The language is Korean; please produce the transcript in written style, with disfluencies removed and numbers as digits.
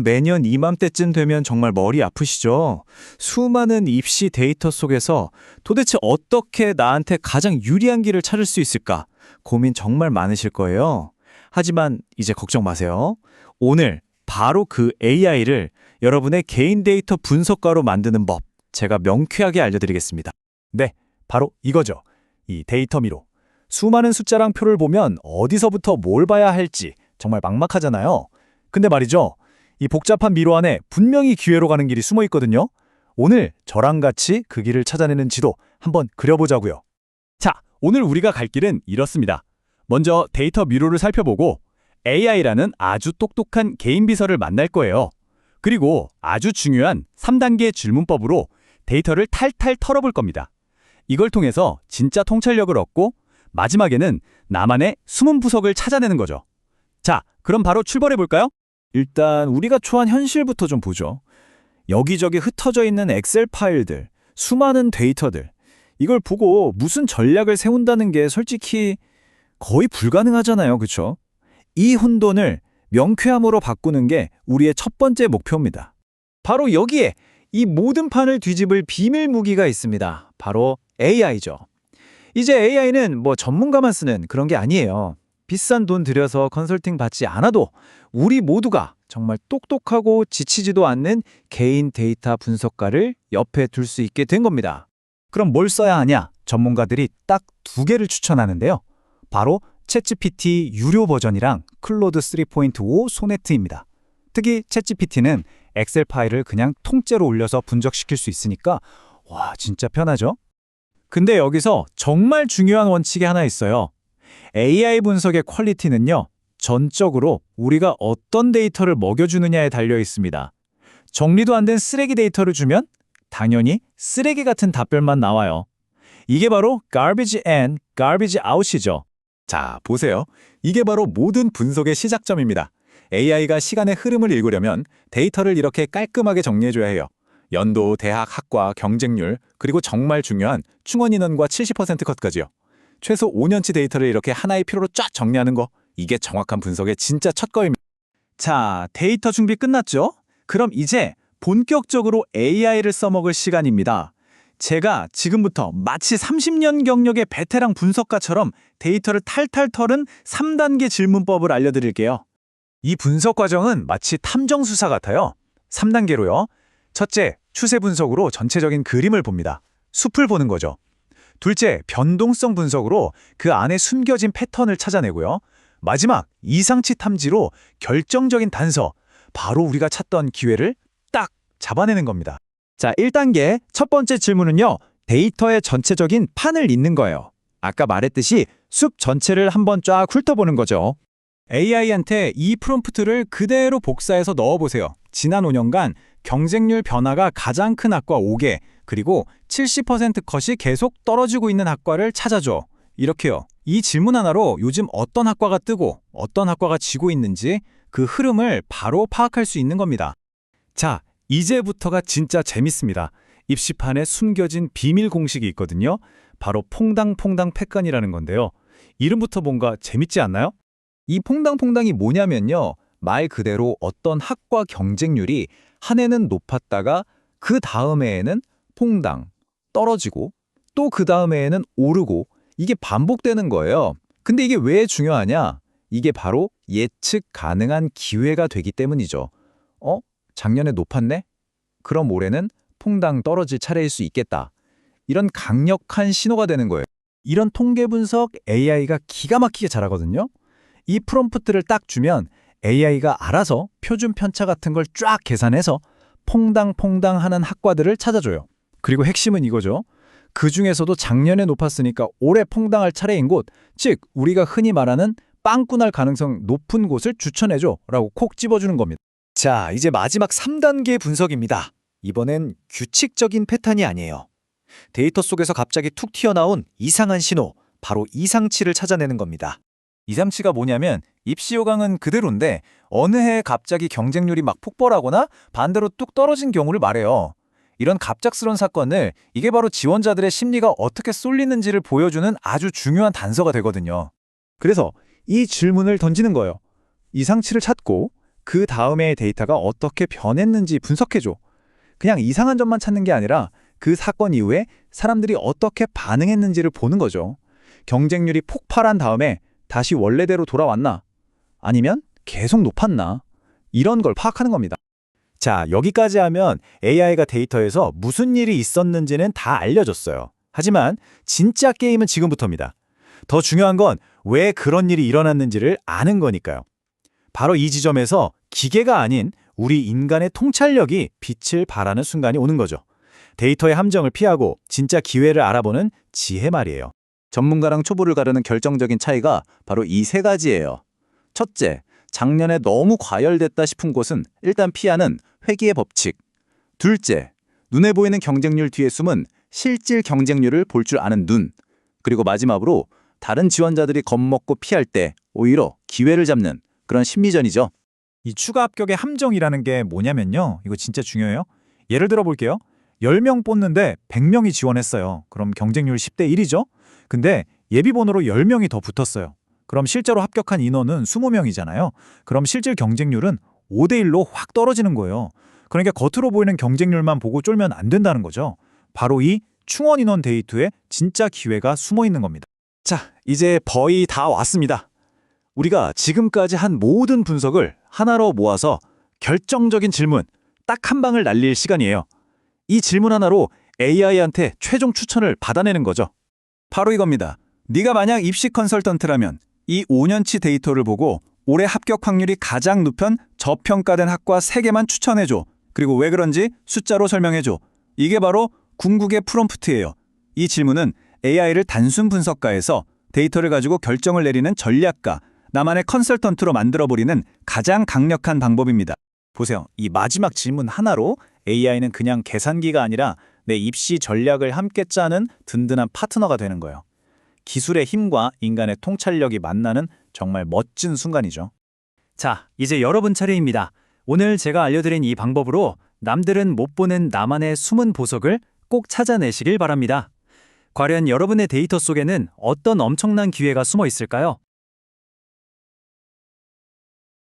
매년 이맘때쯤 되면 정말 머리 아프시죠? 수많은 입시 데이터 속에서 도대체 어떻게 나한테 가장 유리한 길을 찾을 수 있을까? 고민 정말 많으실 거예요. 하지만 이제 걱정 마세요. 오늘 바로 그 AI를 여러분의 개인 데이터 분석가로 만드는 법, 제가 명쾌하게 알려드리겠습니다. 네, 바로 이거죠. 이 데이터 미로. 수많은 숫자랑 표를 보면 어디서부터 뭘 봐야 할지 정말 막막하잖아요. 근데 말이죠. 이 복잡한 미로 안에 분명히 기회로 가는 길이 숨어 있거든요. 오늘 저랑 같이 그 길을 찾아내는 지도 한번 그려보자고요. 자, 오늘 우리가 갈 길은 이렇습니다. 먼저 데이터 미로를 살펴보고 AI라는 아주 똑똑한 개인 비서를 만날 거예요. 그리고 아주 중요한 3단계 질문법으로 데이터를 탈탈 털어볼 겁니다. 이걸 통해서 진짜 통찰력을 얻고 마지막에는 나만의 숨은 부석을 찾아내는 거죠. 자, 그럼 바로 출발해볼까요? 일단 우리가 초한 현실부터 좀 보죠. 여기저기 흩어져 있는 엑셀 파일들, 수많은 데이터들. 이걸 보고 무슨 전략을 세운다는 게 솔직히 거의 불가능하잖아요. 그렇죠? 이 혼돈을 명쾌함으로 바꾸는 게 우리의 첫 번째 목표입니다. 바로 여기에 이 모든 판을 뒤집을 비밀 무기가 있습니다. 바로 AI죠. 이제 AI는 뭐 전문가만 쓰는 그런 게 아니에요. 비싼 돈 들여서 컨설팅 받지 않아도 우리 모두가 정말 똑똑하고 지치지도 않는 개인 데이터 분석가를 옆에 둘 수 있게 된 겁니다. 그럼 뭘 써야 하냐? 전문가들이 딱 2개를 추천하는데요. 바로 챗GPT 유료 버전이랑 클로드 3.5 소네트입니다. 특히 챗GPT는 엑셀 파일을 그냥 통째로 올려서 분석시킬 수 있으니까 와, 진짜 편하죠? 근데 여기서 정말 중요한 원칙이 하나 있어요. AI 분석의 퀄리티는요, 전적으로 우리가 어떤 데이터를 먹여주느냐에 달려 있습니다. 정리도 안 된 쓰레기 데이터를 주면 당연히 쓰레기 같은 답변만 나와요. 이게 바로 garbage in, garbage out이죠. 자, 보세요. 이게 바로 모든 분석의 시작점입니다. AI가 시간의 흐름을 읽으려면 데이터를 이렇게 깔끔하게 정리해줘야 해요. 연도, 대학, 학과, 경쟁률, 그리고 정말 중요한 충원 인원과 70% 컷까지요. 최소 5년치 데이터를 이렇게 하나의 표로 쫙 정리하는 거, 이게 정확한 분석의 진짜 첫거입니다. 자, 데이터 준비 끝났죠? 그럼 이제 본격적으로 AI를 써먹을 시간입니다. 제가 지금부터 마치 30년 경력의 베테랑 분석가처럼 데이터를 탈탈 털은 3단계 질문법을 알려드릴게요. 이 분석 과정은 마치 탐정 수사 같아요. 3단계로요. 첫째, 추세 분석으로 전체적인 그림을 봅니다. 숲을 보는 거죠. 둘째, 변동성 분석으로 그 안에 숨겨진 패턴을 찾아내고요. 마지막, 이상치 탐지로 결정적인 단서, 바로 우리가 찾던 기회를 딱 잡아내는 겁니다. 자, 1단계 첫 번째 질문은요. 데이터의 전체적인 판을 잇는 거예요. 아까 말했듯이 숲 전체를 한번 쫙 훑어보는 거죠. AI한테 이 프롬프트를 그대로 복사해서 넣어보세요. 지난 5년간 경쟁률 변화가 가장 큰 학과 5개, 그리고 70% 컷이 계속 떨어지고 있는 학과를 찾아줘. 이렇게요. 이 질문 하나로 요즘 어떤 학과가 뜨고 어떤 학과가 지고 있는지 그 흐름을 바로 파악할 수 있는 겁니다. 자, 이제부터가 진짜 재밌습니다. 입시판에 숨겨진 비밀 공식이 있거든요. 바로 퐁당퐁당 패권이라는 건데요. 이름부터 뭔가 재밌지 않나요? 이 퐁당퐁당이 뭐냐면요. 말 그대로 어떤 학과 경쟁률이 한 해는 높았다가 그 다음 해에는 퐁당, 떨어지고 또 그 다음 해에는 오르고 이게 반복되는 거예요. 근데 이게 왜 중요하냐? 이게 바로 예측 가능한 기회가 되기 때문이죠. 작년에 높았네? 그럼 올해는 퐁당 떨어질 차례일 수 있겠다. 이런 강력한 신호가 되는 거예요. 이런 통계 분석 AI가 기가 막히게 잘하거든요. 이 프롬프트를 딱 주면 AI가 알아서 표준 편차 같은 걸 쫙 계산해서 퐁당퐁당 하는 학과들을 찾아줘요. 그리고 핵심은 이거죠. 그 중에서도 작년에 높았으니까 올해 퐁당할 차례인 곳, 즉 우리가 흔히 말하는 빵꾸날 가능성 높은 곳을 추천해줘 라고 콕 집어주는 겁니다. 자, 이제 마지막 3단계 분석입니다. 이번엔 규칙적인 패턴이 아니에요. 데이터 속에서 갑자기 툭 튀어나온 이상한 신호, 바로 이상치를 찾아내는 겁니다. 이상치가 뭐냐면 입시 요강은 그대로인데 어느 해에 갑자기 경쟁률이 막 폭발하거나 반대로 뚝 떨어진 경우를 말해요. 이런 갑작스러운 사건을 이게 바로 지원자들의 심리가 어떻게 쏠리는지를 보여주는 아주 중요한 단서가 되거든요. 그래서 이 질문을 던지는 거예요. 이상치를 찾고 그 다음에 데이터가 어떻게 변했는지 분석해줘. 그냥 이상한 점만 찾는 게 아니라 그 사건 이후에 사람들이 어떻게 반응했는지를 보는 거죠. 경쟁률이 폭발한 다음에 다시 원래대로 돌아왔나? 아니면 계속 높았나? 이런 걸 파악하는 겁니다. 자, 여기까지 하면 AI가 데이터에서 무슨 일이 있었는지는 다 알려줬어요. 하지만 진짜 게임은 지금부터입니다. 더 중요한 건 왜 그런 일이 일어났는지를 아는 거니까요. 바로 이 지점에서 기계가 아닌 우리 인간의 통찰력이 빛을 발하는 순간이 오는 거죠. 데이터의 함정을 피하고 진짜 기회를 알아보는 지혜 말이에요. 전문가랑 초보를 가르는 결정적인 차이가 바로 이 세 가지예요. 첫째, 작년에 너무 과열됐다 싶은 곳은 일단 피하는 회귀의 법칙. 둘째, 눈에 보이는 경쟁률 뒤에 숨은 실질 경쟁률을 볼 줄 아는 눈. 그리고 마지막으로 다른 지원자들이 겁먹고 피할 때 오히려 기회를 잡는 그런 심리전이죠. 이 추가 합격의 함정이라는 게 뭐냐면요. 이거 진짜 중요해요. 예를 들어 볼게요. 10명 뽑는데 100명이 지원했어요. 그럼 경쟁률 10대 1이죠? 근데 예비번호로 10명이 더 붙었어요. 그럼 실제로 합격한 인원은 20명이잖아요. 그럼 실질 경쟁률은 5대 1로 확 떨어지는 거예요. 그러니까 겉으로 보이는 경쟁률만 보고 쫄면 안 된다는 거죠. 바로 이 충원 인원 데이터에 진짜 기회가 숨어 있는 겁니다. 자, 이제 거의 다 왔습니다. 우리가 지금까지 한 모든 분석을 하나로 모아서 결정적인 질문, 딱 한 방을 날릴 시간이에요. 이 질문 하나로 AI한테 최종 추천을 받아내는 거죠. 바로 이겁니다. 네가 만약 입시 컨설턴트라면 이 5년치 데이터를 보고 올해 합격 확률이 가장 높은 저평가된 학과 3개만 추천해줘. 그리고 왜 그런지 숫자로 설명해줘. 이게 바로 궁극의 프롬프트예요. 이 질문은 AI를 단순 분석가에서 데이터를 가지고 결정을 내리는 전략가, 나만의 컨설턴트로 만들어버리는 가장 강력한 방법입니다. 보세요. 이 마지막 질문 하나로 AI는 그냥 계산기가 아니라 내 입시 전략을 함께 짜는 든든한 파트너가 되는 거예요. 기술의 힘과 인간의 통찰력이 만나는 정말 멋진 순간이죠. 자, 이제 여러분 차례입니다. 오늘 제가 알려드린 이 방법으로 남들은 못 보는 나만의 숨은 보석을 꼭 찾아내시길 바랍니다. 과연 여러분의 데이터 속에는 어떤 엄청난 기회가 숨어 있을까요?